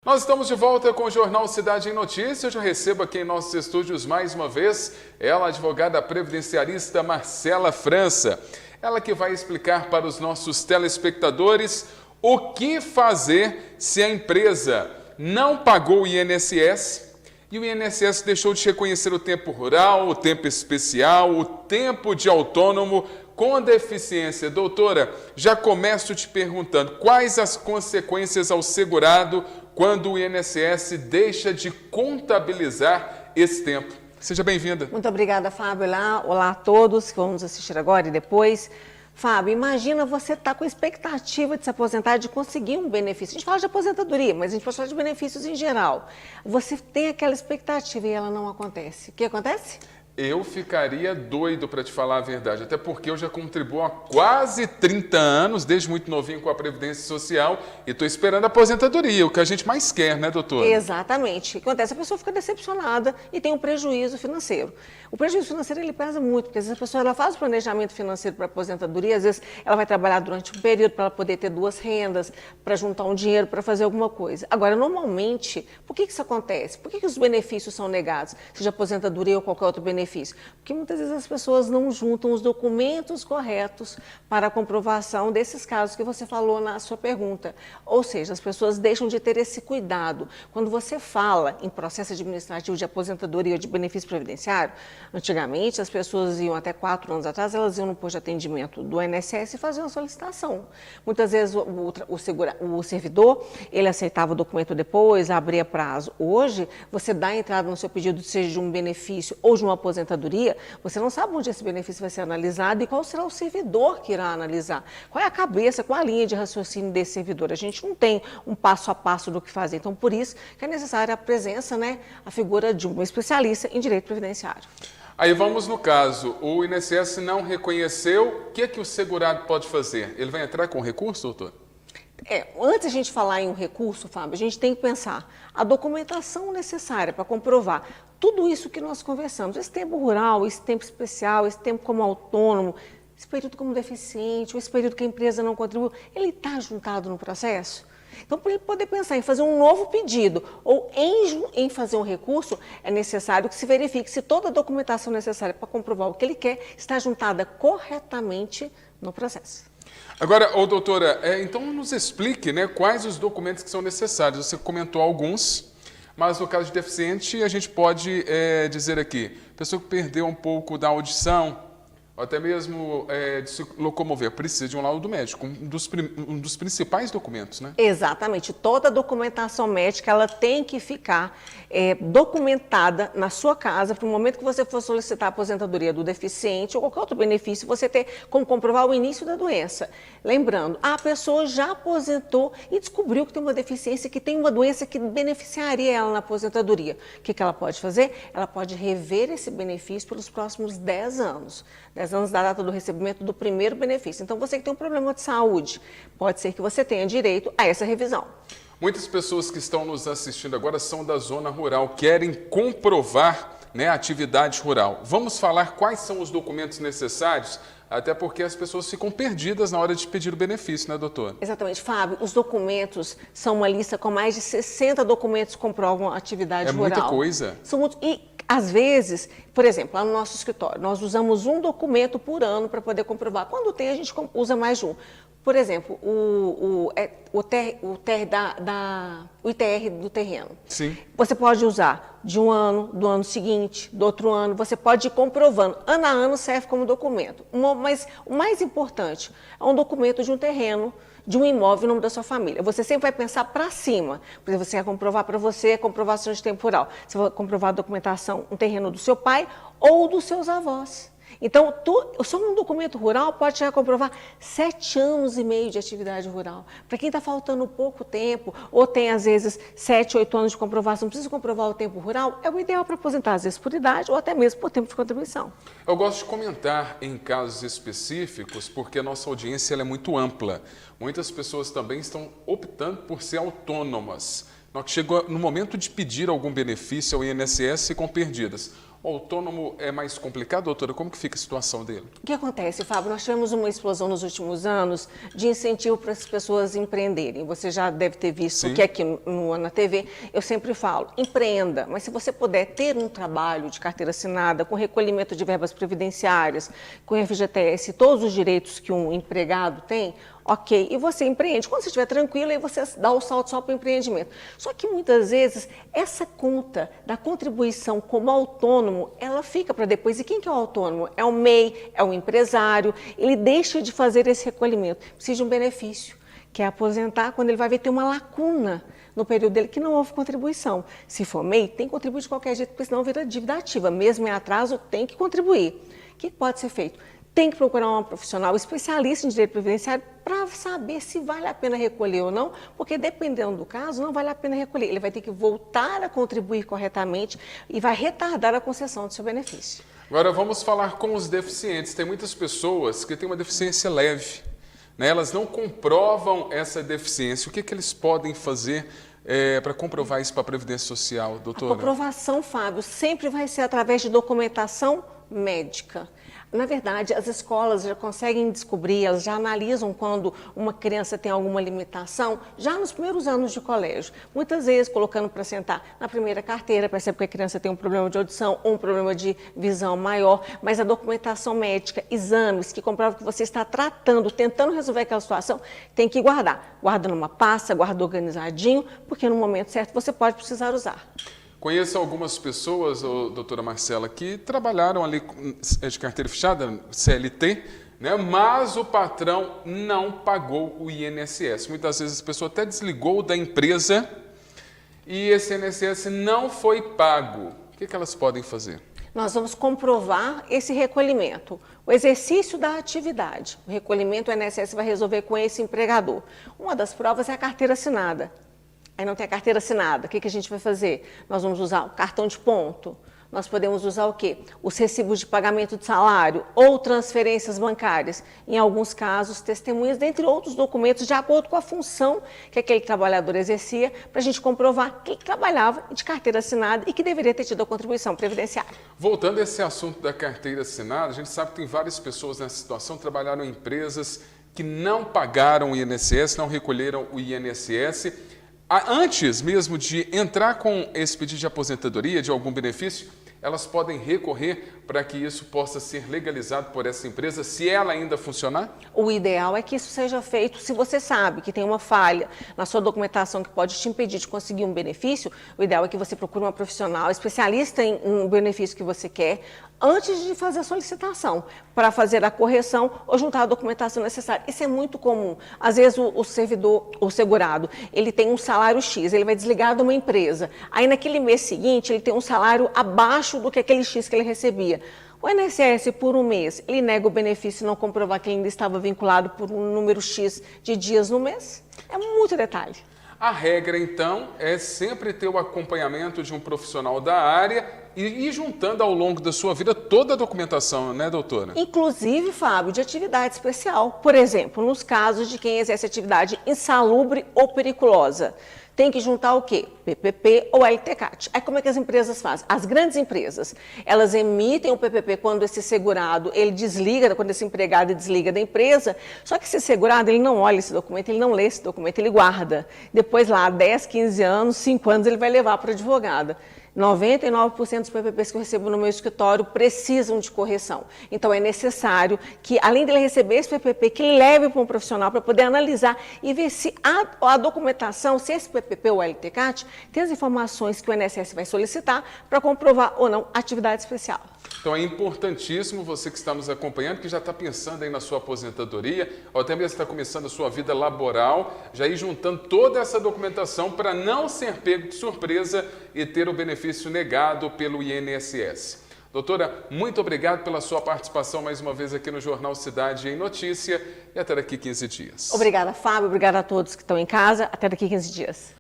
Nós estamos de volta com o Jornal Cidade em Notícias. Eu já recebo aqui em nossos estúdios mais uma vez ela, a advogada previdenciarista Marcela França. Ela que vai explicar para os nossos telespectadores o que fazer se a empresa não pagou o INSS e o INSS deixou de reconhecer o tempo rural, o tempo especial, o tempo de autônomo com deficiência. Doutora, já começo te perguntando quais as consequências ao segurado quando o INSS deixa de contabilizar esse tempo. Seja bem-vinda. Muito obrigada, Fábio. Olá a todos que vão nos assistir agora e depois. Fábio, imagina você estar com a expectativa de se aposentar, de conseguir um benefício. A gente fala de aposentadoria, mas a gente pode falar de benefícios em geral. Você tem aquela expectativa e ela não acontece. O que acontece? Eu ficaria doido para te falar a verdade, até porque eu já contribuo há quase 30 anos, desde muito novinho com a Previdência Social, e estou esperando a aposentadoria, o que a gente mais quer, né, doutora? Exatamente. O que acontece? A pessoa fica decepcionada e tem um prejuízo financeiro. O prejuízo financeiro, ele pesa muito, porque às vezes a pessoa ela faz o planejamento financeiro para a aposentadoria, às vezes ela vai trabalhar durante um período para ela poder ter duas rendas, para juntar um dinheiro, para fazer alguma coisa. Agora, normalmente, por que isso acontece? Por que os benefícios são negados, seja aposentadoria ou qualquer outro benefício? Porque muitas vezes as pessoas não juntam os documentos corretos para a comprovação desses casos que você falou na sua pergunta. Ou seja, as pessoas deixam de ter esse cuidado. Quando você fala em processo administrativo de aposentadoria ou de benefício previdenciário, antigamente as pessoas iam até 4 anos atrás, elas iam no posto de atendimento do INSS e faziam uma solicitação. Muitas vezes o servidor, ele aceitava o documento depois, abria prazo. Hoje, você dá entrada no seu pedido, seja de um benefício ou de uma aposentadoria, você não sabe onde esse benefício vai ser analisado e qual será o servidor que irá analisar. Qual é a cabeça, qual a linha de raciocínio desse servidor? A gente não tem um passo a passo do que fazer. Então, por isso que é necessária a presença, a figura de um especialista em direito previdenciário. Aí vamos no caso, o INSS não reconheceu, o que o segurado pode fazer? Ele vai entrar com recurso, doutor? Antes de a gente falar em um recurso, Fábio, a gente tem que pensar a documentação necessária para comprovar tudo isso que nós conversamos, esse tempo rural, esse tempo especial, esse tempo como autônomo, esse período como deficiente, esse período que a empresa não contribuiu, ele está juntado no processo? Então, para ele poder pensar em fazer um novo pedido ou em fazer um recurso, é necessário que se verifique se toda a documentação necessária para comprovar o que ele quer está juntada corretamente no processo. Agora, doutora, então nos explique quais os documentos que são necessários. Você comentou alguns, mas no caso de deficiente, a gente pode dizer aqui, pessoa que perdeu um pouco da audição, ou até mesmo de se locomover, precisa de um laudo médico, um dos principais documentos, né? Exatamente. Toda a documentação médica, ela tem que ficar documentada na sua casa, para o momento que você for solicitar a aposentadoria do deficiente ou qualquer outro benefício, você ter como comprovar o início da doença. Lembrando, a pessoa já aposentou e descobriu que tem uma deficiência, que tem uma doença que beneficiaria ela na aposentadoria. O que ela pode fazer? Ela pode rever esse benefício pelos próximos 10 anos. 10 anos da data do recebimento do primeiro benefício. Então, você que tem um problema de saúde, pode ser que você tenha direito a essa revisão. Muitas pessoas que estão nos assistindo agora são da zona rural, querem comprovar a atividade rural. Vamos falar quais são os documentos necessários, até porque as pessoas ficam perdidas na hora de pedir o benefício, né, doutor? Exatamente. Fábio, os documentos são uma lista com mais de 60 documentos que comprovam a atividade rural. É muita coisa. São muitos. Às vezes, por exemplo, lá no nosso escritório, nós usamos um documento por ano para poder comprovar. Quando tem, a gente usa mais de um. Por exemplo, o ITR do terreno. Sim. Você pode usar de um ano, do ano seguinte, do outro ano, você pode ir comprovando. Ano a ano serve como documento. Mas o mais importante é um documento de um terreno, de um imóvel em nome da sua família. Você sempre vai pensar para cima. Por exemplo, você vai comprovar para você a comprovação de temporal. Você vai comprovar a documentação, um terreno do seu pai ou dos seus avós. Então, só um documento rural pode chegar a comprovar 7 anos e meio de atividade rural. Para quem está faltando pouco tempo, ou tem, às vezes, 7, 8 anos de comprovação, precisa comprovar o tempo rural, é o ideal para aposentar, às vezes, por idade ou até mesmo por tempo de contribuição. Eu gosto de comentar em casos específicos, porque a nossa audiência ela é muito ampla. Muitas pessoas também estão optando por ser autônomas. Chegou no momento de pedir algum benefício ao INSS, ficam perdidas. O autônomo é mais complicado, doutora? Como que fica a situação dele? O que acontece, Fábio? Nós tivemos uma explosão nos últimos anos de incentivo para as pessoas empreenderem. Você já deve ter visto, Sim. que aqui na TV eu sempre falo, empreenda, mas se você puder ter um trabalho de carteira assinada, com recolhimento de verbas previdenciárias, com FGTS, todos os direitos que um empregado tem, ok, e você empreende. Quando você estiver tranquilo, aí você dá o salto só para o empreendimento. Só que muitas vezes essa conta da contribuição como autônomo, ela fica para depois. E quem que é o autônomo? É o MEI, é o empresário, ele deixa de fazer esse recolhimento, precisa de um benefício, que é aposentar quando ele vai ver que tem uma lacuna no período dele que não houve contribuição. Se for MEI, tem que contribuir de qualquer jeito, porque senão vira dívida ativa. Mesmo em atraso, tem que contribuir. O que pode ser feito? Tem que procurar um profissional especialista em direito previdenciário para saber se vale a pena recolher ou não, porque dependendo do caso, não vale a pena recolher. Ele vai ter que voltar a contribuir corretamente e vai retardar a concessão do seu benefício. Agora vamos falar com os deficientes. Tem muitas pessoas que têm uma deficiência leve, né? Elas não comprovam essa deficiência. O que eles podem fazer para comprovar isso para a Previdência Social, doutora? A comprovação, Fábio, sempre vai ser através de documentação médica. Na verdade, as escolas já conseguem descobrir, elas já analisam quando uma criança tem alguma limitação, já nos primeiros anos de colégio. Muitas vezes, colocando para sentar na primeira carteira, percebe que a criança tem um problema de audição ou um problema de visão maior, mas a documentação médica, exames que comprovam que você está tratando, tentando resolver aquela situação, tem que guardar. Guarda numa pasta, guarda organizadinho, porque no momento certo você pode precisar usar. Conheço algumas pessoas, doutora Marcela, que trabalharam ali de carteira fechada, CLT, né? Mas o patrão não pagou o INSS. Muitas vezes a pessoa até desligou da empresa e esse INSS não foi pago. O que elas podem fazer? Nós vamos comprovar esse recolhimento, o exercício da atividade. O recolhimento o INSS vai resolver com esse empregador. Uma das provas é a carteira assinada. Aí não tem a carteira assinada, o que a gente vai fazer? Nós vamos usar o cartão de ponto, nós podemos usar o quê? Os recibos de pagamento de salário ou transferências bancárias. Em alguns casos, testemunhas, dentre outros documentos, de acordo com a função que aquele trabalhador exercia, para a gente comprovar que ele trabalhava de carteira assinada e que deveria ter tido a contribuição previdenciária. Voltando a esse assunto da carteira assinada, a gente sabe que tem várias pessoas nessa situação, trabalharam em empresas que não pagaram o INSS, não recolheram o INSS. Antes mesmo de entrar com esse pedido de aposentadoria, de algum benefício, elas podem recorrer para que isso possa ser legalizado por essa empresa, se ela ainda funcionar? O ideal é que isso seja feito, se você sabe que tem uma falha na sua documentação que pode te impedir de conseguir um benefício, o ideal é que você procure uma profissional especialista em um benefício que você quer, antes de fazer a solicitação, para fazer a correção ou juntar a documentação necessária. Isso é muito comum. Às vezes o servidor, o segurado, ele tem um salário X, ele vai desligar de uma empresa. Aí naquele mês seguinte ele tem um salário abaixo do que aquele X que ele recebia. O INSS, por um mês, ele nega o benefício e não comprovar que ele ainda estava vinculado por um número X de dias no mês? É muito detalhe. A regra, então, é sempre ter o acompanhamento de um profissional da área e ir juntando ao longo da sua vida toda a documentação, né, doutora? Inclusive, Fábio, de atividade especial. Por exemplo, nos casos de quem exerce atividade insalubre ou periculosa. Tem que juntar o quê? PPP ou LTCAT. Aí como é que as empresas fazem? As grandes empresas, elas emitem o PPP quando esse segurado, ele desliga, quando esse empregado desliga da empresa, só que esse segurado, ele não olha esse documento, ele não lê esse documento, ele guarda. Depois lá, 10, 15 anos, 5 anos, ele vai levar para a advogada. 99% dos PPPs que eu recebo no meu escritório precisam de correção. Então, é necessário que, além dele receber esse PPP, que ele leve para um profissional para poder analisar e ver se a documentação, se esse PPP ou LTCAT, tem as informações que o INSS vai solicitar para comprovar ou não atividade especial. Então é importantíssimo você que está nos acompanhando, que já está pensando aí na sua aposentadoria, ou até mesmo está começando a sua vida laboral, já ir juntando toda essa documentação para não ser pego de surpresa e ter o benefício negado pelo INSS. Doutora, muito obrigado pela sua participação mais uma vez aqui no Jornal Cidade em Notícia e até daqui 15 dias. Obrigada, Fábio. Obrigada a todos que estão em casa. Até daqui 15 dias.